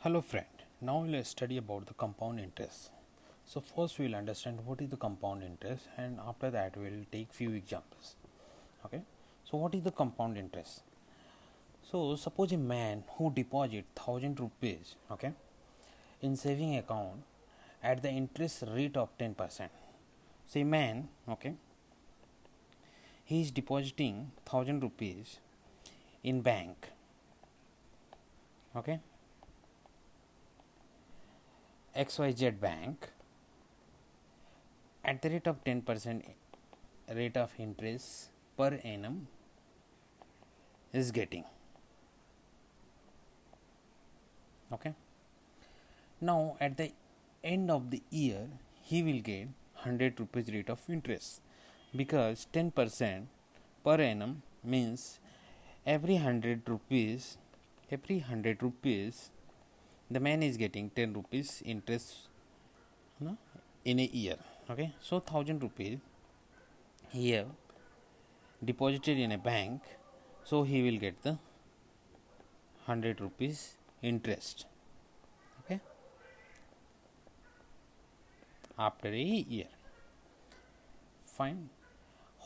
Hello friend, now let's study about the compound interest. So first we will understand what is the compound interest, and after that we will take few examples. Okay, so what is the compound interest? So suppose a man who deposit 1,000 rupees, okay, in saving account at the interest rate of 10%. Say man, okay, he is depositing 1,000 rupees in bank, okay, XYZ bank at the rate of 10% rate of interest per annum is getting. Okay, now at the end of the year he will get 100 rupees rate of interest, because 10% per annum means every 100 rupees the man is getting 10 rupees interest, no, in a year. Okay, so 1,000 rupees here deposited in a bank, so he will get the 100 rupees interest, okay, after a year. Fine.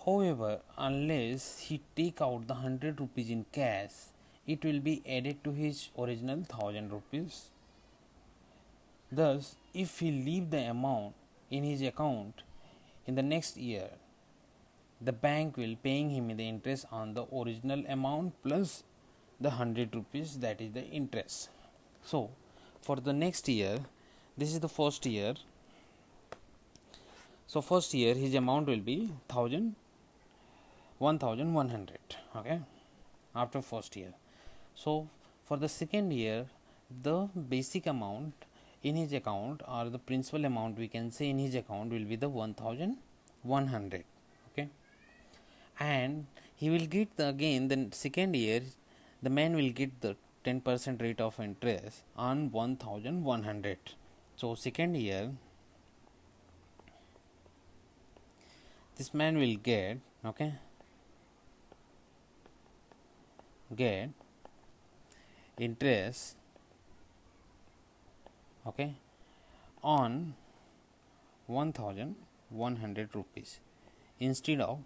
However, unless he take out the 100 rupees in cash, it will be added to his original 1,000 rupees. Thus, if he leave the amount in his account in the next year, the bank will paying him the interest on the original amount plus the 100 rupees, that is the interest. So for the next year, this is the first year, so first year his amount will be 1,100, okay, after first year. So for the second year, the basic amount in his account, or the principal amount we can say in his account, will be the 1,100, okay, and he will get again the second year the man will get the 10% rate of interest on 1,100. So second year this man will get, okay, get interest, okay, on 1,100 rupees instead of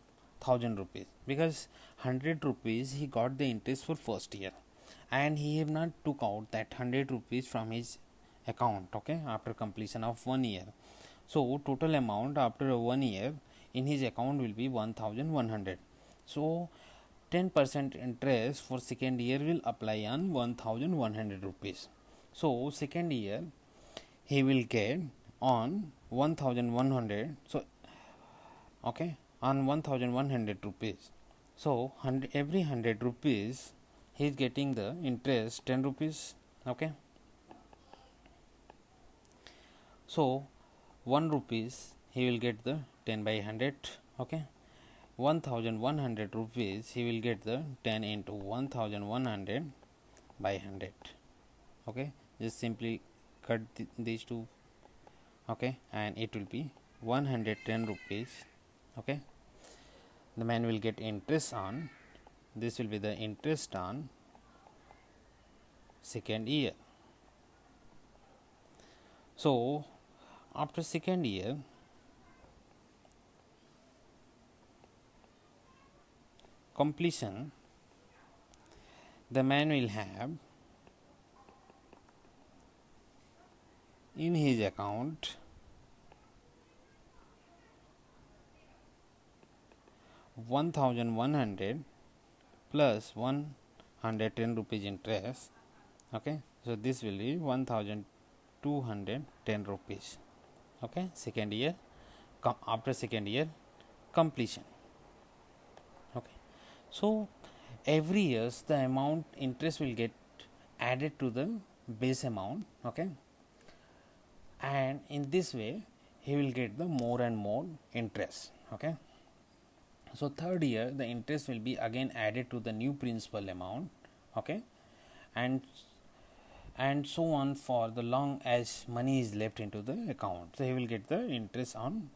1,000 rupees, because 100 rupees he got the interest for first year and he have not took out that 100 rupees from his account, okay, after completion of 1 year. So total amount after 1 year in his account will be 1,100. So 10% interest for second year will apply on 1,100 rupees. So second year he will get on 1,100, so okay, on 1,100 rupees. So every 100 rupees he is getting the interest 10 rupees, okay. So 1 rupees he will get the 10 by 100, okay. 1,100 rupees he will get the 10 into 1,100 by 100, okay. Just simply cut these two, okay, and it will be 110 rupees, okay. The man will get interest on, this will be the interest on second year. So after second year completion, the man will have in his account 1,100 plus 110 rupees interest, okay. So this will be 1,210 rupees, okay, second year, after second year completion, okay. So every year the amount interest will get added to the base amount, okay, and in this way he will get the more and more interest, okay. So third year the interest will be again added to the new principal amount, okay, and so on for the long as money is left into the account. So he will get the interest on,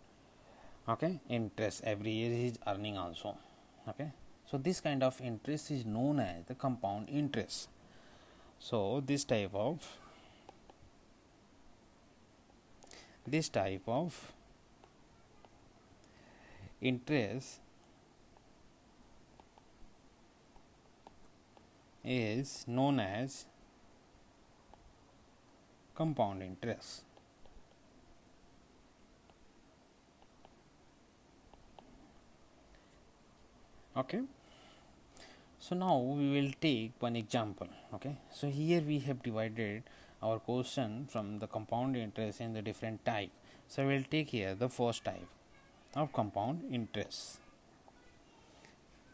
okay, interest every year he is earning also, okay. So this kind of interest is known as the compound interest. So this type of This type of interest is known as compound interest. Okay, so now we will take one example. Okay, so here we have divided our question from the compound interest in the different type. So we will take here the first type of compound interest.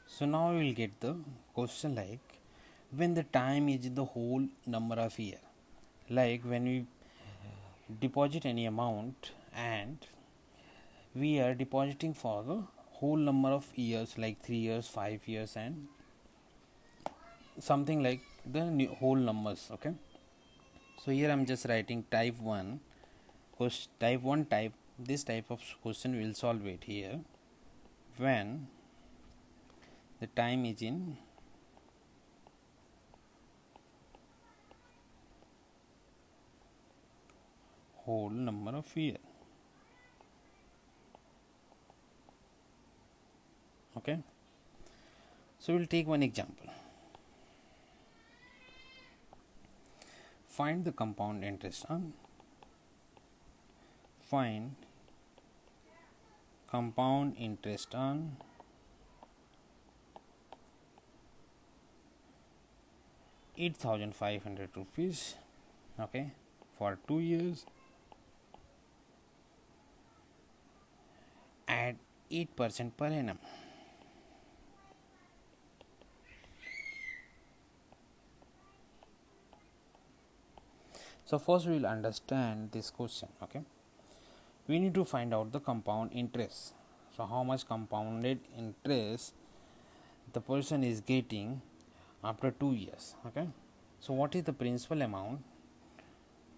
So now we will get the question like when the time is the whole number of year, like when we deposit any amount and we are depositing for the whole number of years, like 3 years, 5 years, and something like the whole numbers. Okay, so here I'm just writing type 1 type. This type of question we will solve it here when the time is in whole number of year. Okay, so we'll take one example. Find the compound interest on find compound interest on ₹8,500, okay, for 2 years at 8% per annum. So first we will understand this question. Okay, we need to find out the compound interest. So how much compounded interest the person is getting after 2 years. Okay, so what is the principal amount?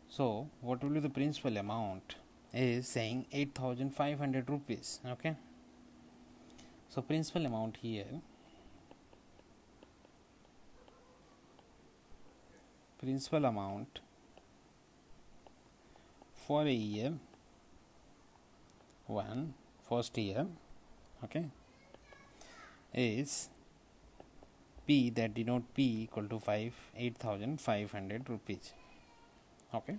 So what will be the principal amount is saying ₹8,500. Okay, so principal amount here, principal amount for a year one, first year, okay, is P, that denote P equal to 8,500 rupees. Okay,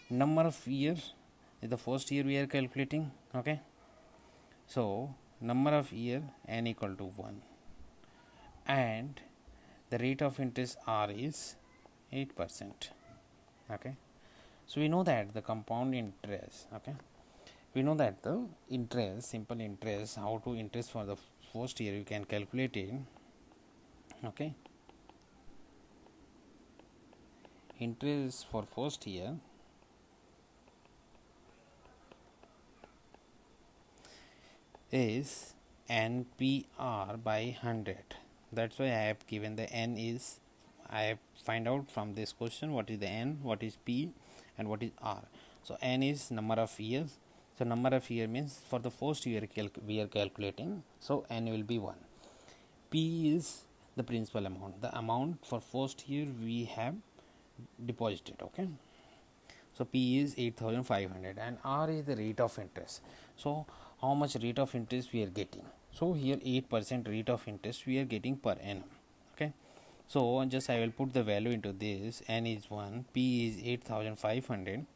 number of years is the first year we are calculating. Okay, so number of year n equal to 1 and the rate of interest R is 8%. Okay, so we know that the compound interest, okay, we know that the interest, simple interest, how to interest for the first year you can calculate it. Okay, interest for first year is NPR by 100. That's why I have given the N is, I have find out from this question what is the N, what is P, and what is R. So N is number of years. So number of year means for the first year we are calculating. So N will be 1. P is the principal amount, the amount for first year we have deposited. Okay, so P is 8,500 and R is the rate of interest. So how much rate of interest we are getting? So here 8% rate of interest we are getting per annum. Okay, so just I will put the value into this. N is 1, P is 8,500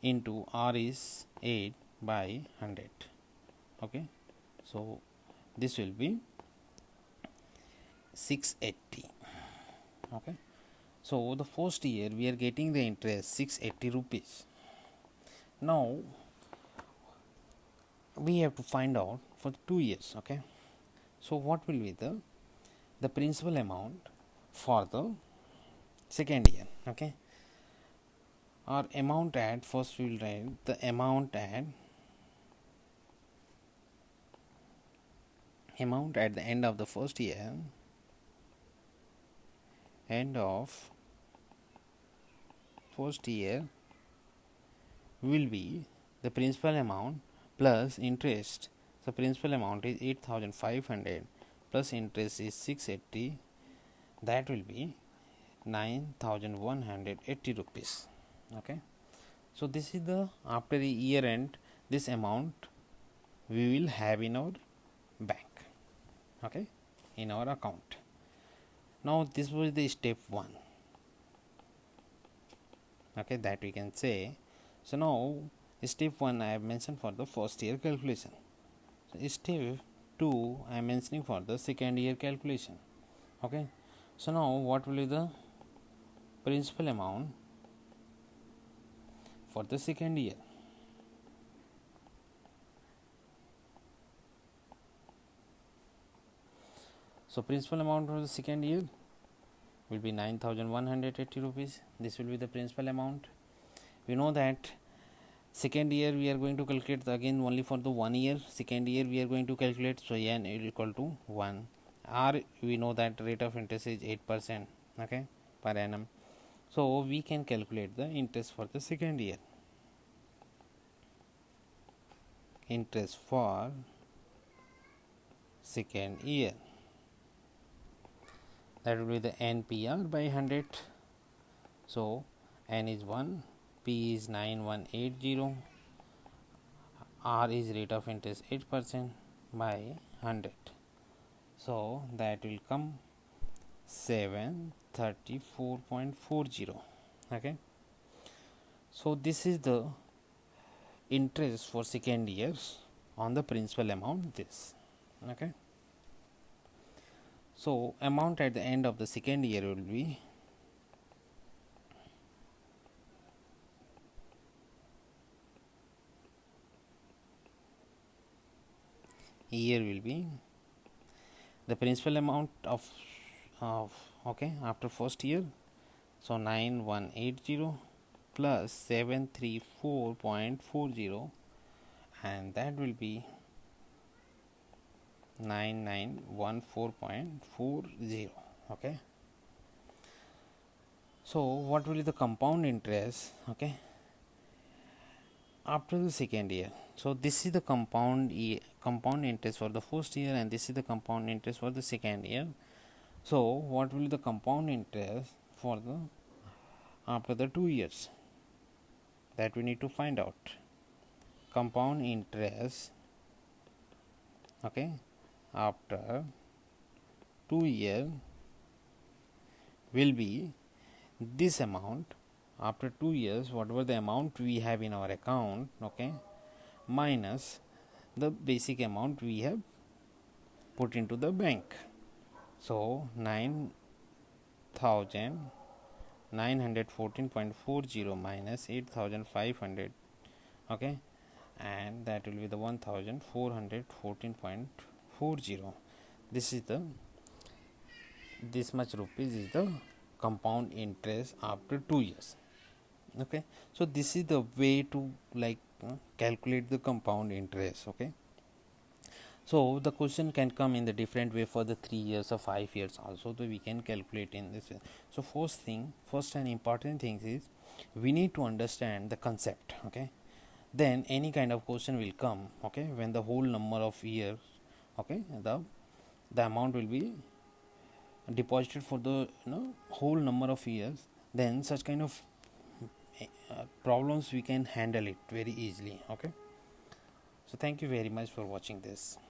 into R is 8 by 100. Okay, so this will be 680. Okay, so the first year we are getting the interest 680 rupees. Now we have to find out for 2 years. Okay, so what will be the principal amount for the second year? Okay, our amount at first we will write the amount at the end of the first year, end of first year will be the principal amount plus interest. So principal amount is 8,500 plus interest is 680, that will be 9,180 rupees. Okay, So this is the after the year end, this amount we will have in our bank, okay, in our account. Now this was the step 1, okay, that we can say. So now step 1 I have mentioned for the first year calculation. So step 2 I am mentioning for the second year calculation, okay. So now what will be the principal amount for the second year? So principal amount for the second year will be 9,180 rupees. This will be the principal amount. We know that second year we are going to calculate again only for the 1 year. Second year we are going to calculate, so n is equal to 1. R, we know that rate of interest is 8%, okay, per annum. So we can calculate the interest for the second year. Interest for second year, that will be the NPR by 100. So N is 1, P is 9180, R is rate of interest 8% by 100. So that will come 734.40. Okay. So this is the interest for second years on the principal amount this. Okay. So amount at the end of the second year will be the principal amount of okay, after first year, so 9180 plus 734.40, and that will be 9914.40. okay. So what will be the compound interest, okay, after the second year? So this is the compound interest for the first year, and this is the compound interest for the second year. So what will be the compound interest for the after the 2 years? That we need to find out. Compound interest, okay, after 2 years will be this amount. After 2 years, whatever the amount we have in our account, okay, minus the basic amount we have put into the bank. So 9,914.40 minus 8,500, okay, and that will be the 1,414.40. This much rupees is the compound interest after 2 years. Okay, so this is the way to calculate the compound interest. Okay, so the question can come in the different way for the 3 years or 5 years also, so we can calculate in this way. So first and important thing is we need to understand the concept. Okay, then any kind of question will come, okay, when the whole number of years, okay, the amount will be deposited for the whole number of years, then such kind of problems we can handle it very easily. Okay, so thank you very much for watching this.